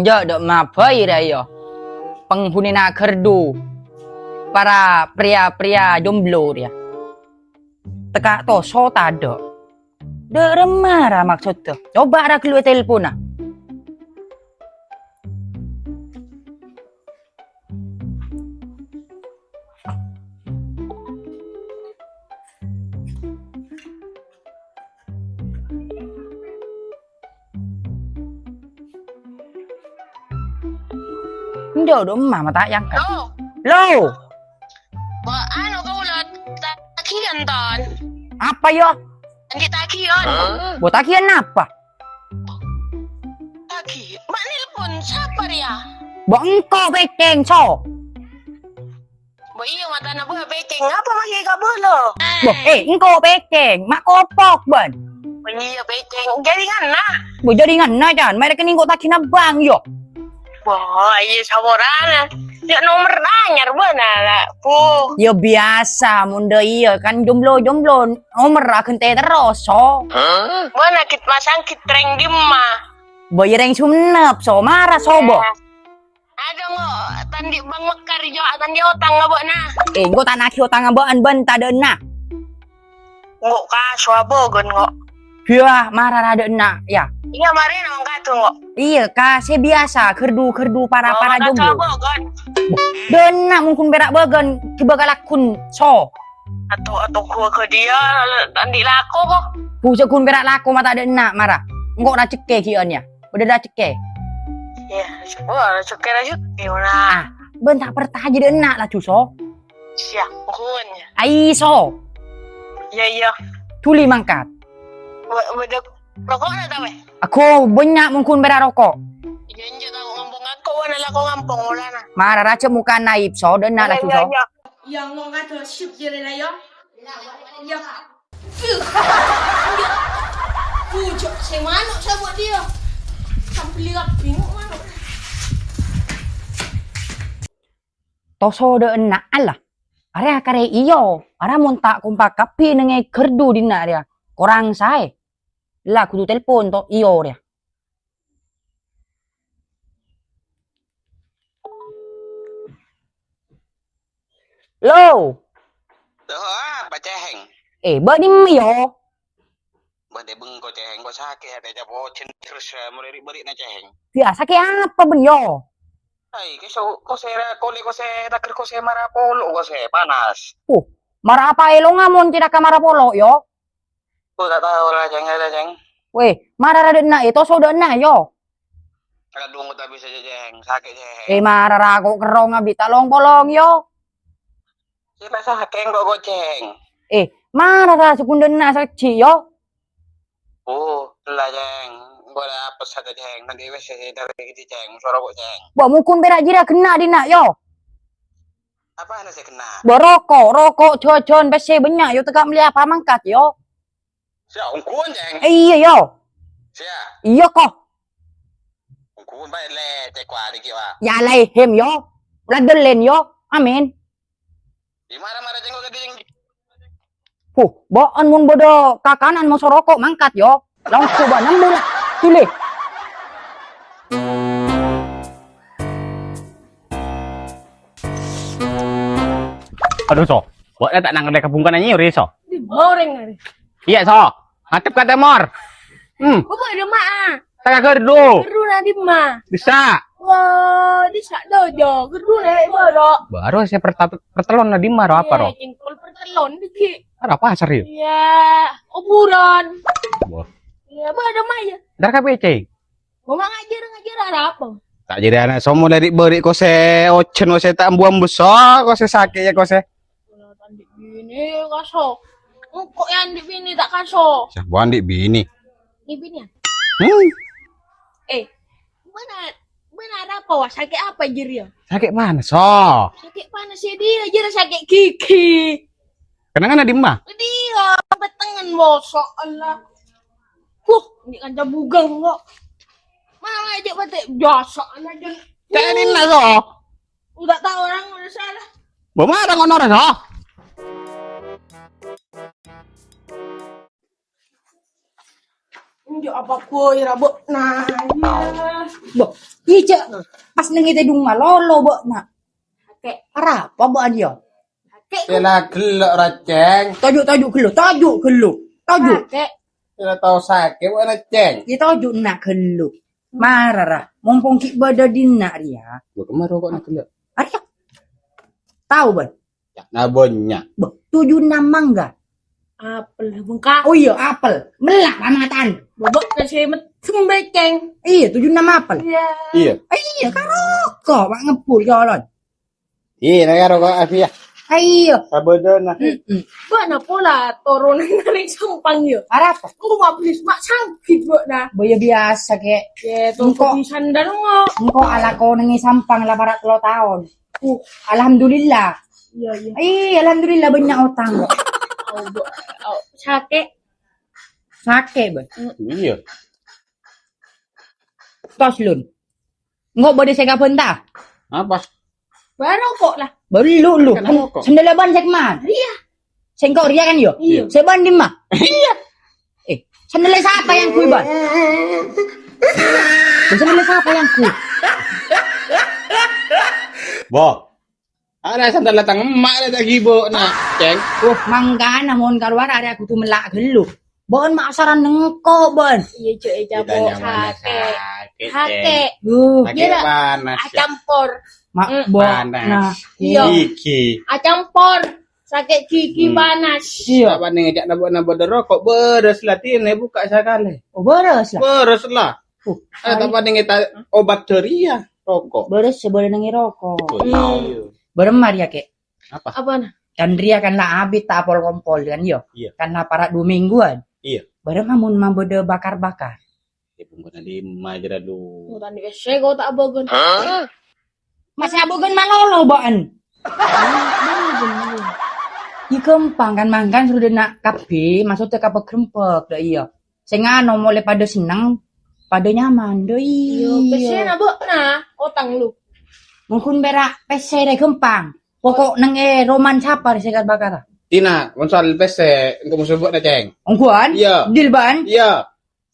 aja dok mapai raya penghuni nak kerdu para pria-pria jomblo dia teka to so tado de remara maksud tuh coba ada keluar telepon nah Ndio dong mama tak yang kan lo Ano ka ulat? Takian ton. apa yo Hindi takian. buat takian apa Taki. Mak nelpon. Siapa dia? bongko beceng so Bo iyo mata na ba bekeng. Apa makikabulo? engko beceng mak kopok ban Bo iyo bekeng. Galingan na. bu jadi ngana jan mai rekening kok takin abang yo Wah, iya saborana. Ya nomor nanyar benar pu. ya biasa munda iya kan jomblo nomor akan teh terus so Mana kit masang kit treng di ma. bayar yang sumenep so marah sobo Ada ngo tandi bang mekar jo tandi otang ngabo na. engko tanah ki utang abaan ben tadena Ngo kaso abogon ngo. biar marah rada enak ya Iya mari nang katu ngo. iya kasih biasa kerdu para jomblo Abogon. dena mungkin berak bagan coba galakun so Atau ku ke dia tandi laku kok. puja kun berak laku mata ada enak marah engko dah ceke kiannya udah dah ceke Ya, wah, cukai aja gimana? ben tak pertah jadi enak lah cu so Siap, kun. ai so Iya. tuli mangkat Bedek rokok na tawe. aku banyak mungkin berak rokok Iya, tahu ngampung aku, wala ko ngampung wala na. marah raja muka naib so dan enak lah cu so Yang ngong kata ship jadi na yo. Ya. Pucuk, saya manuk saya buat dia. Sampai lihat bingung manuk. toso de enak Allah area kare iyo ara montak kompak kapi nenge kerdu dina dia korang saya lah kudu telepon to iyo dia lo Baca heng. benim iyo Bade beng ko ceheng ko sakit ada jabo cin terus mulai beri na ceheng. biasa kayak apa ben yo Ay, kiso ko se koli ko se takir ko se marapolo ko se panas. marah apa elo ngamon tidak kamar polo yo Ko tak tahu lah ceng. weh marah rada enak itu so de enak yo Kada dungo ta bisa ceheng, sakit ceheng. marah rago kerong abi talong bolong yo Sila sakeng kok ko ceheng. marah ra sukundena saksi yo Oh, lah ceng. Bola apa sada ceheng nanti wes dari kiti ceng, suara kok ceng. ba mukun berak jira kena dina yo Apa anda saya kena? rokok cocon bese banyak yo tegak meli apa mangkat yo Sia ungkun ceng. iya yo Sia iya kok ungkun bae le cekwa dikit wa. ya lai hem yo ladelen yo amin Di mana ceng ko ceng. boon mun bodo kakanan mau sorokok mangkat yo langsung ba nang bulan pilih Aduh so, buat tak nang ada kabungkan aja uri so. Boring hari. Iya so, hatep kata mor. Kok ada mak? Tak kerdu, Keru nanti mah. bisa. Wah, di sak dojo. Keru nih baru. Baru saya pertelon na di maro apa ro? Jengkol pertelon dikit. Ada apa serius? Ya, oburan. Wah, Ya, ada mah ya. dar KPC. Mau ngajar ada apa? Tak jadi anak somo dari beri ko se ocen ko se tak buang besar ko se sakit ya ko se. Tandi bini kaso. Kok yang di bini tak kaso? Siapa andi bini? Di bini ya? Hmm, Mana ada apa wah? Sakit apa jir ya? sakit mana so? Sakit panas ya dia jir sakit gigi. Kenangan di mah? Dia betengan bosok Allah. Ini kan bugang kok. Mana ngajak batik biasa aja. Jadi na so. Udah tahu orang udah salah. Bagaimana ngono so? Enggak apa boy rabok nah. Bo, iya cek. Pas nengi tedung malolo bo nak. Kakek, Para apa bo dia? kakek, Kena gelok raceng. Tajuk gelo. Tajuk. kakek. Kena tahu sakit wa raceng. Dia tajuk nak gelo. Marah. Mumpung kik bada dinak dia. Gua kemana kok nak gelok? Arya. Tahu bon? Ya, nabonya. Bo, 76 mangga. Apel bengkak. Oh iya, apel. Melak amatan. Bobok kasih metem beceng. Iya, 76 apel. Iya. Iya. Iya, kok mak ngepur jalan. Iya, nak rokok Afia. Ayo. Sabodona. Bana pula turunan dari sampang ya. Arah apa? Aku mau beli mak sangkit buat nah. Boya biasa kek. Ya tuh Engkau- di sandal ngok. Engko ala kau nengi sampang lah para 3 tahun. Alhamdulillah. Iya iya. Alhamdulillah banyak utang kok. Sakit. Sakit boy. Iya. Tos lun. Engko bode sega pentah. Apa? Baru kok lah. Baru lu. Kenapa kok? Sendela ban sek man. Iya. Sengkau ria kan yo? Iya. Seban di mah. Iya. Sendela siapa yang kui ban? Sendela siapa yang kui? Bo. Ada sandal datang emak ada gibo nak, ceng. Mangga namun keluar ada aku tuh melak gelu. Bon mak saran nengko bon. Iya cek jabo sakit. Sakit. Duh, Sakit Iya, panas. Ya. Acampur. mak Mm. bon. Panas. Nah, Iya. Iki. Acampur. Sakit gigi panas. iya. Tak pandai ngejak nabok rokok beres lah tine buka sekali. Oh, beres lah. Beres lah. Tak pandai ngita obat ceria rokok. Beres sebelum nengi rokok. Betul. Beremar ya kek. Apa nah? Kan dia kan lah habis tak apol kompol kan yo. Iya. Karena para 2 mingguan. Iya. Beremar mun mambode bakar-bakar. Ya pun 5 aja dulu. Mutan di WC kau tak abogan. Masih abogan malolo boan. Di kempang kan mangkan sudah nak kape, maksudnya kape krempek dah iya. Sing anu mulai pada senang, pada nyaman dah Yo, iya. WC na bo nah. Otang lu. Mungkin berak PC dari kempang. Pokok nang roman siapa di sekat bakar. Tina, konsol PC untuk musuh buat na ceng. Ongkuan? Iya. Deal ban? Iya.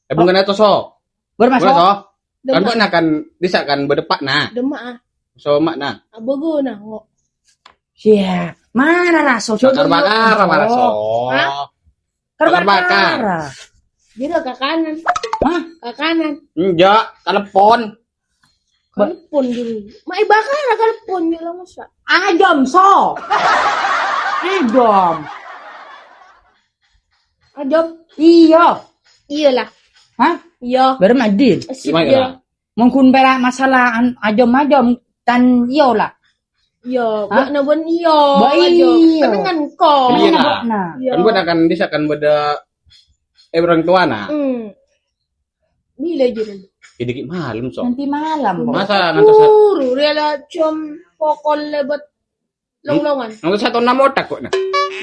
Bukan itu so. Bermasuk? Bukan so. Kan Demak. buat nak kan bisa kan berdepak nah. Demak ah. So mak nah. Abogo nah ngok. Iya. Mana raso? Bakar mana so. Hah? Bakar. bakar. Dia ke kanan. Hah? Ke kanan. Enggak, telepon. Telepon dulu. Mai bakar lah telepon lah masa. Adom so. Adom. Adop. Iya. Iyalah. Hah? Iya. Berem adil. Sip Gimana dia. lah? Mungkin berak masalah adom dan iyo lah. Iya, Hah? buat na bon iyo. Ba Adop. iyo. Kenangan ko. Iya Mana lah. buat nah? Iya. Kan buat akan bisa kan beda orang tua nah. Bila je dulu. Dikit malam so. Nanti malam. Bo. Masa ngantos Puro dia lah cum pokol lebet longlongan. 1 otak kok nah.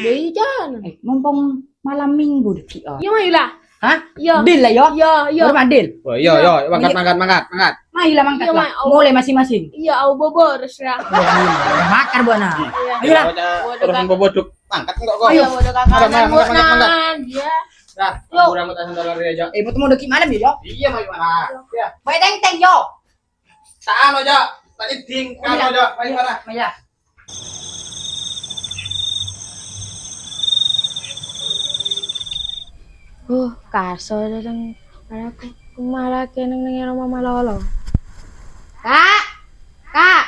Dari jalan. Mumpung malam minggu deki oh. Iya mai lah. Hah? Iya. Deal lah yo. Iya, iya. Berem adil. Oh, yo mangkat. Mari lah mangkat Iya, lah. Mak. Mulai masing-masing. Iya, au bobor lah. Bakar buana. Iya. Ayo lah. Urusan boboduk. Mangkat enggak kok. Iya, udah kakanan Mangkat, buat mangkat. nan. Iya. Dah, Yo. udah mau tasan dolar aja. Bertemu deki malam ya yo. Iya, mau gimana? Ya. Baik teng yo. Saan aja. Tadi ting kan aja. Baik mana? Maya. Kaso dadang anakku kumala kenang nang mama malolo. Kak. Kak,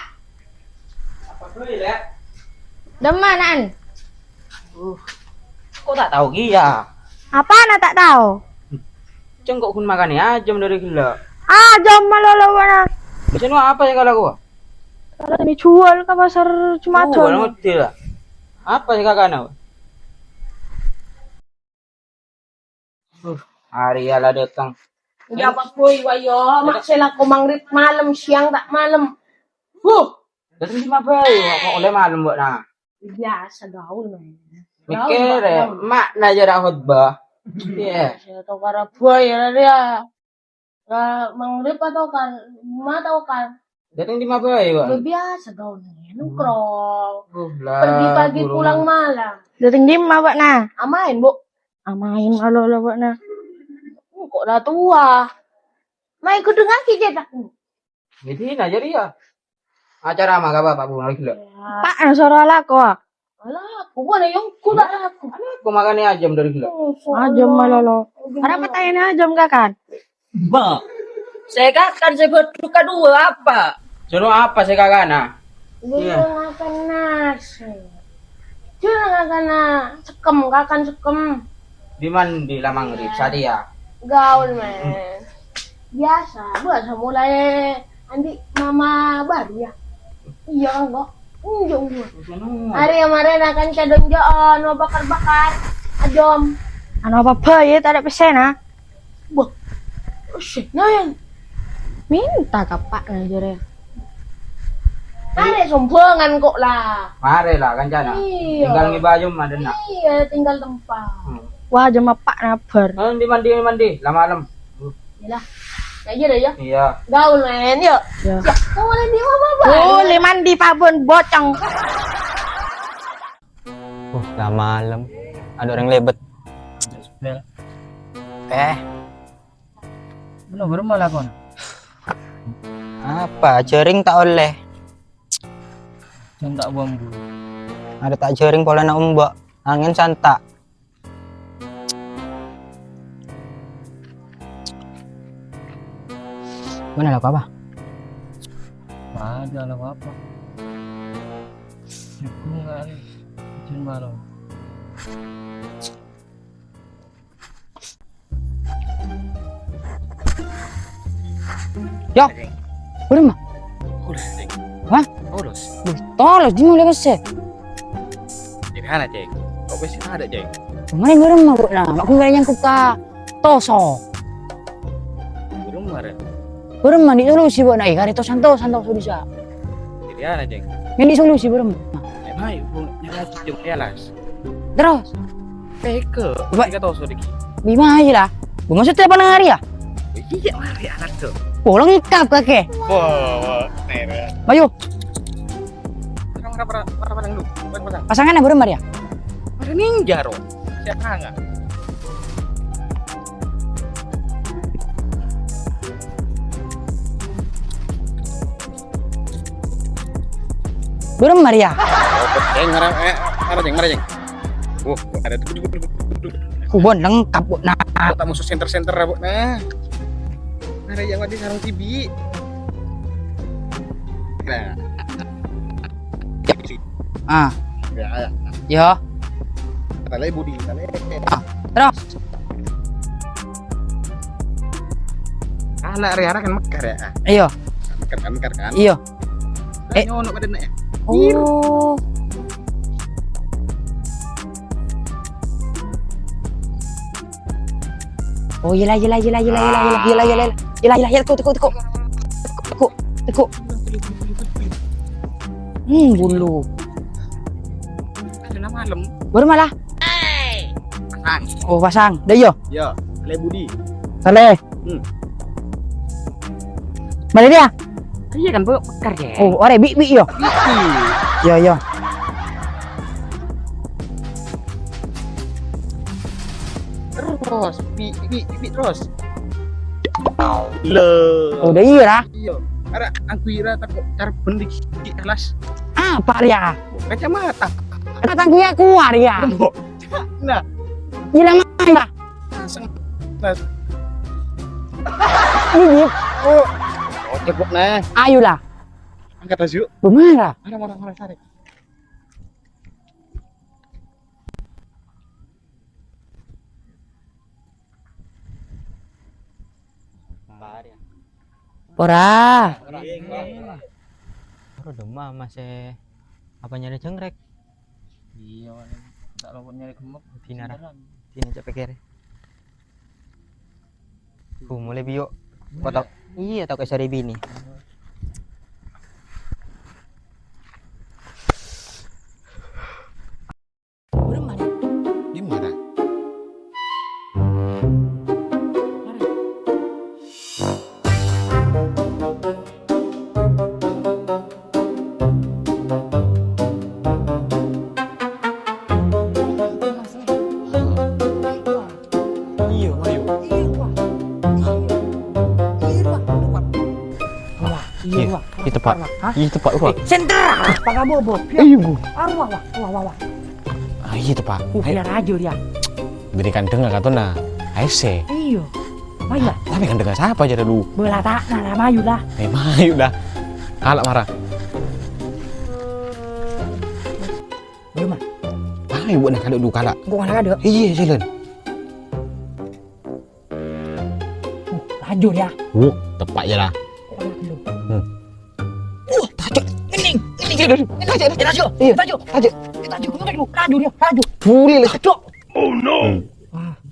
Apa tuh ya? demanan. Kok tak tahu ya? Apa na tak tahu? Cengkok kun makan ya jam dari gila. Ah, jam malolo wana. Biasanya apa yang kalau gua? Kalau ini jual ke pasar Cimaton. ngerti lah. Apa sih kakak nak? Hari ala datang. Udah apa boy wayo, maksela ko mangrip malam siang tak malam. Datang di apa ya? Kok oleh malam buat nah. Biasa gaul man. Mikir ya, mak najar khutbah. Iya. Saya tahu para boy ya dia. Mangrip atau kan, atau kan. Datang di apa ya? Udah biasa gaul nih, nongkrong. Lah. Pergi pagi pulang malam. Datang di ma Pak nah. Amain, Bu. Amain malolo Pak nah. Kok kok dah tua. Mai ku dengar kita tak. Jadi nah jadi ya. Acara mah gak apa-apa Bu lagi lo. Pak na suara lah kok. Alah, aku mana yang ku tak aku. Aku makannya ajam dari kilo. Ajam malah lo. Ada apa tanya ajam gak kan? Ba. Saya kan saya berduka dua apa? Suruh apa saya kagak nah? Dia makan nasi. Dia makan sekem, kakan sekem. Di mandi lah mangrib sadia. Gaul men. Biasa mulai andi mama baru ya. Iya enggak. Unjuk. Hari kemarin akan cadong joon, mau bakar-bakar. Ajom. Ano apa ya tak ada pesen ah. Wah. Shit, nah Minta ka pak na jere. ada sumbangan kok lah. Mari lah kan jana. Iya. Tinggal ngibajum ada nak. Iya, tinggal tempat. Wah jema pak na ber. Di mandi lah malam. Yalah. Kayak gitu ya. Iya. Gaul men, yuk. Ya. Ya, kamu boleh di mama Bang. Boleh mandi pabon bocong. Udah malam. Ada orang lebet. Belum malah kon. Apa? Jaring tak oleh. Tak bambu. Ada tak jaring pola nak umbak. Angin santak. Mana lah apa? Ada lah apa? Dukungan izin malam. Yo. Belum mah? Urus, Ceng. Hah? Urus. Tolos di mulai besar. Di mana, Ceng? Kok masih ada, Ceng? Kemarin belum mah bro. Nah, aku nggak yang kuka toso. Belum kemarin. Belum mah di solusi buat naik. Hari itu santo bisa. Di mana, Ceng? Yang di solusi belum. Emang ibu nyala Ceng Elas. Terus, Teke. Apa? Tiga tahu sedikit. lima aja lah. Bu maksudnya apa hari ya? Iya, mari anak tuh. Pulang ikap kakek. Wah, merah. Ayo, Orang apa lu? Pasang. pasangannya belum ya? Ada ninja, Ro. Siapa enggak? Belum ya? Ceng, Ceng. Ada tuh. Kubon lengkap bu. Nah, Tak musuh center rabuk nah. Ada yang di sarung TV. Nah. ah, Ya, yo, tale budi, tale. terus. Anak Riara kan mekar ya. Iyo, Mekar kan. iyo. Eh. Nyono pada ya. Oh. Oh, yelah, teko. Bulu. Ada malam. Baru malah. Pasang. Oh, pasang. Dah yo. Ya, tale budi. Saleh. Mana dia? Iya kan bu, mekar ya. Oh, ore bi yo. Yo. Terus, bi terus. Oh, dah iya lah. Iya. Ada aku ira takut cara bendik di kelas. Apa dia? Kacamata. Kata gue keluar ya. Nah, Gila mana? langsung. Nah, Ini oh, cekok nah. ayolah. Angkat aja yuk. Bagaimana? Ada orang tarik. Pora. Baru demam masih apa nyari jenggrek Iya, tak lupa nyari gemuk. Dinara ini capek kere mulai bio kotak iya tau kayak sari bini Di mana? tepat. Hah? Iya tepat wah. Sentra. Pakai bobo. Iya bu. Wah. Iya tepat. Biar aja dia. Berikan dengar katona. Aise. Iyo. Maya. Tapi kan dengar siapa aja dulu. Bola tak nah mayu lah. Mayu dah. Kalak marah. Belum. Mayu buat nak ada dulu kalak. Gua nak ada. Iya jalan. Laju dia. Tepat je lah. Tajuk. Kening. Tajuk. Iya. Tajuk. Laju dia. Laju. Pulih lah. Tajuk. Oh no.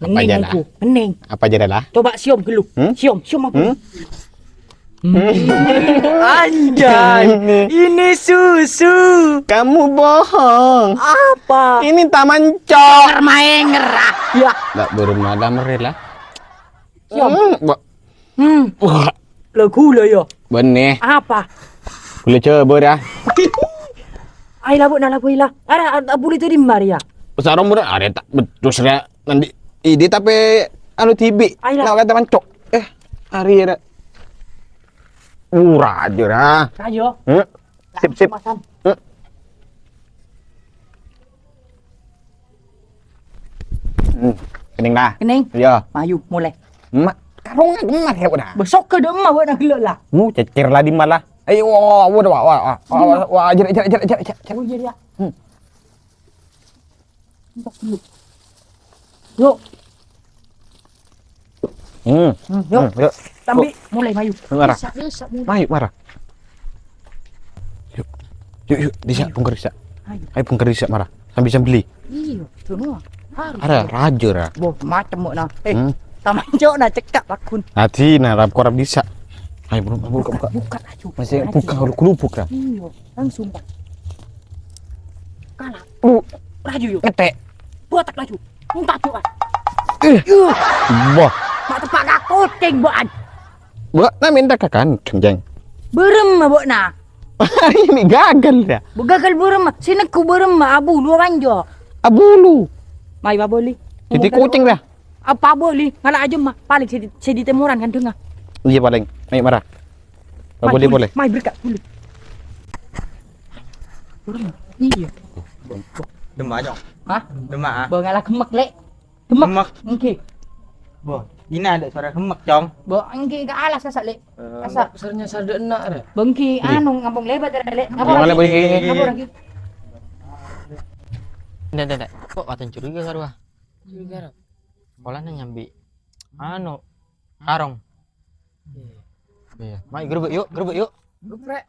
Apa aja lah. Kening. Apa aja dah lah. Coba siom dulu. Hmm? Siom apa? Anjay. Ini susu. Kamu bohong. Apa? Ini taman cok. Bermain ngerah. Ya. Tak bermada merela. Siom. Wah. Lagu lah ya. Benih. Apa? Boleh coba dah. Ai lah buat nak lagu ilah. Ada boleh tu di Maria. Besar umur ada tak betul sudah nanti ide tapi anu tibi. Ayolah. Nak kata mancok. Hari ada. Aja dah. Ayo. Sip. Kening dah. Kening. Ya. Mayu mulai. Mak karung gemak ya udah. Besok ke dah mak buat nak gelak lah. Mu cecer lah di malah. Ayo wah ajar. Oh iya dia. Yuk. Yuk. Tambi mulai Mayu. Marah. Bisa. Mayu marah. Yuk, disa pungker disa. Ayo pungker disa marah. Sambil beli. Iya, semua. Ada raja lah. Boh, macam mana? Taman jauh nak cekak lakun. Hati nah rap korap disa. Ayo buka. Buka laju. Masih buka kelupuk dah. Iya, langsung pak. Kalah. Laju yuk. Ngetek. Buat tak laju. Entah tu kan. Wah. Mak tepak kak kucing buat. Buat nak minta kakan kenjang. Berem buat nak. Ini gagal dah. Gagal berem. Sini ku berem abu dua banjo. Abulu. Mai ba boleh. Jadi kucing dah. Apa boleh? Ngalah aja mah paling sedi temuran kan dengar. Iya paling. Naik marah. Boleh. Mai berkat boleh. Iya. Demak jong. Hah? Demak ah. Bo ngalah kemek lek. Kemek. Okey. Boh, ini ada suara kemek jong. Bo angki ke alas sasak lek. Asak. Besarnya sada enak dah. Bengki anu ngampung lebat dah lek. Ngampung lebat, Apa lagi? Tidak. Kok watan curiga karo ah? Curiga. Pola nyambi. Anu. Karong. Iya. Mai gerbek yuk. Geprek.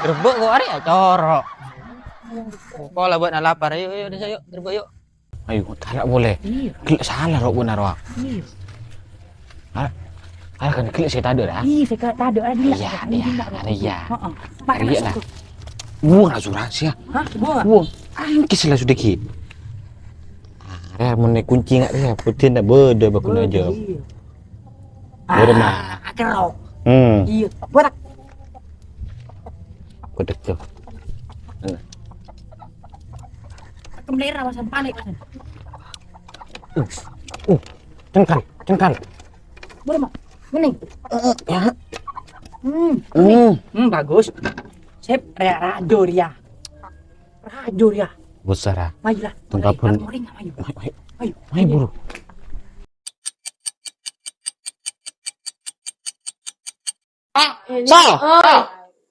Gerbek kok ari ya corok. Pola buat nak lapar yuk desa yuk gerbek yuk. Ayo, tak boleh. Klik salah rok benar wak. Iya. Kan klik saya tak ada dah. Ih, saya tak ada lagi lah. Iya. Heeh. Iya lah. Buang lah surasi ya. Hah? Buang. Buang. Angkis lah sudah ki. Ada mau kunci nggak dia? Putih nak berde bakun aja. Bermah. Kerok. Iya. Buat tak. Kodek tu. Kemelera pasan panik pasan. Cengkal. Boleh mak. Kening. Ya. Bagus. Sip, rajo dia. Besar ah. Majulah. Tunggu pun. Ayo buru.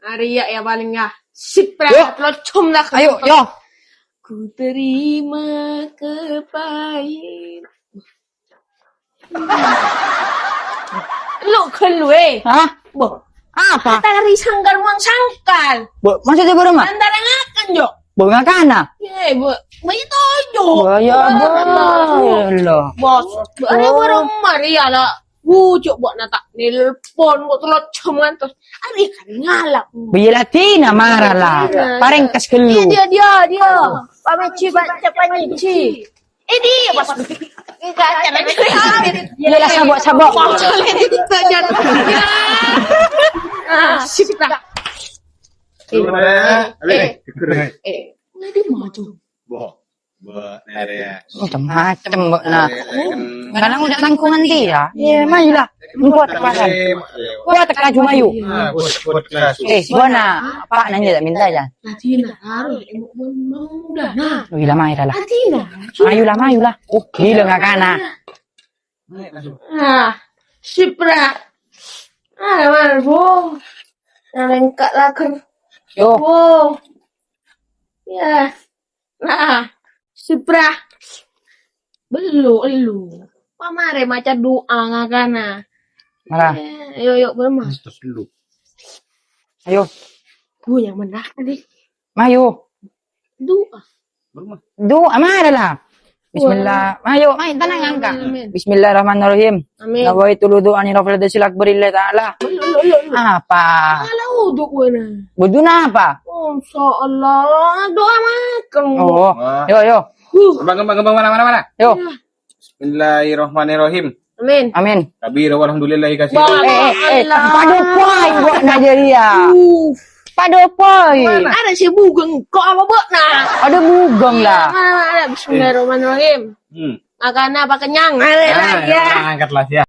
Arya ya paling ya. Sip lo cum lah. Ayo, yo. Ku terima kepahitan. Lo kelue. Hah? Bo. Apa? Tari sanggar uang sangkal. Maksudnya berapa mak? Antara ngakan jo. Bunga kana. Ye, bo. Begitu jo. Ya Allah. Bos. Ada orang Maria lah. Bujuk buat nata nelpon kok telot cuman terus ari kan ngalap. Bilatina marah lah. Pareng kas kelu. Dia. Pamici baca panici. Dia pas enggak cara Yalah sabok. Sip dah. Ini maju. Macam-macam mbak nah. Kadang udah tangkungan dia. Iya, majulah. Buat pasan. Gua teka cuma yuk. Ah, buat kelas. Gua pak nanya tak minta aja. Latina, harus mau dah. Nah, Wih lama ya lah. Latina. Mayu lah. Gila nggak kana. Nah, Sipra. Ada mana, Bu? Yang lengkap lah kan. Yo, Bu. Ya. Nah, Sipra. Belum. Pamare maca doa ngakana. malah. Yo bermas. Terus dulu. Ayo, Bu yang menang tadi. mayu. Doa. Doa mana lah. Bismillah. Mayu, tenang angka. Amin. Bismillahirrahmanirrahim. Amin. Nawaitu wudu ani rafal silak berillah ta'ala. Apa? Kalau untuk gue nah. Wudu apa? Allah, doa makan. Oh, yo. Kembang mana. Yo. Bismillahirrahmanirrahim. Amin. Amin. Kabir walhamdulillahi kasih. Padu poin buat Nigeria. Padu poin. Ada si bugeng kok apa buat nah? Ada bugong lah. Ada Bismillahirrahmanirrahim. Makan apa kenyang? Ya. Angkatlah ya.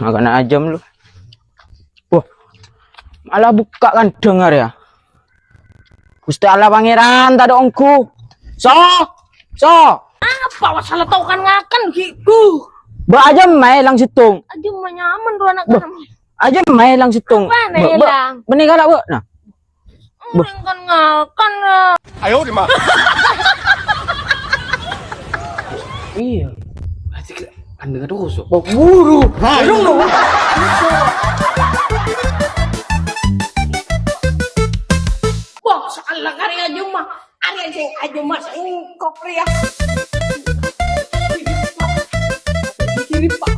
Makan ajam lu. Wah. Malah buka kan dengar ya. Gusti Allah pangeran tak ada ongku. So. Apa masalah tau kan ngakan giku. Ba aja mai lang situng. Aja mah nyaman do anak kan. Aja mai lang situng. Mana hilang? Benih galak bu. Nah. Orang kan ngakan. Iya. Anda nggak terus. Buru. Wah, salah karya aja mah. Arya sing aja mas ingkop ya. Kiri Pak.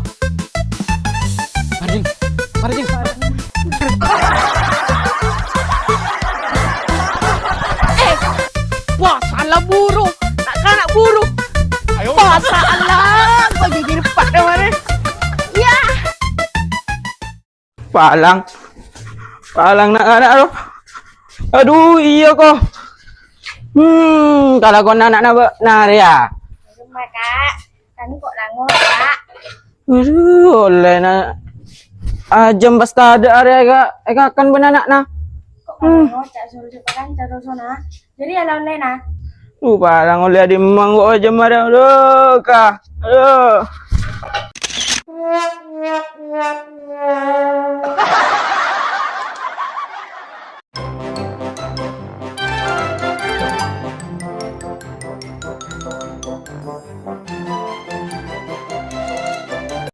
Marjing. Wah, salah buru. Nak buru. Wah, salah. Bagi kiri Pak kemarin. Ya. Palang nak anak lo. Aduh, iya kok. Kalau kau anak ya. Rumah kak, kami kok langor kak. Aduh, oleh na. Ajam basta ada area eka kan benanak na. Kok langor cak suruh sekarang cak sana. Jadi ala online nah. Palang oleh di manggo aja marah lo kah. Aduh.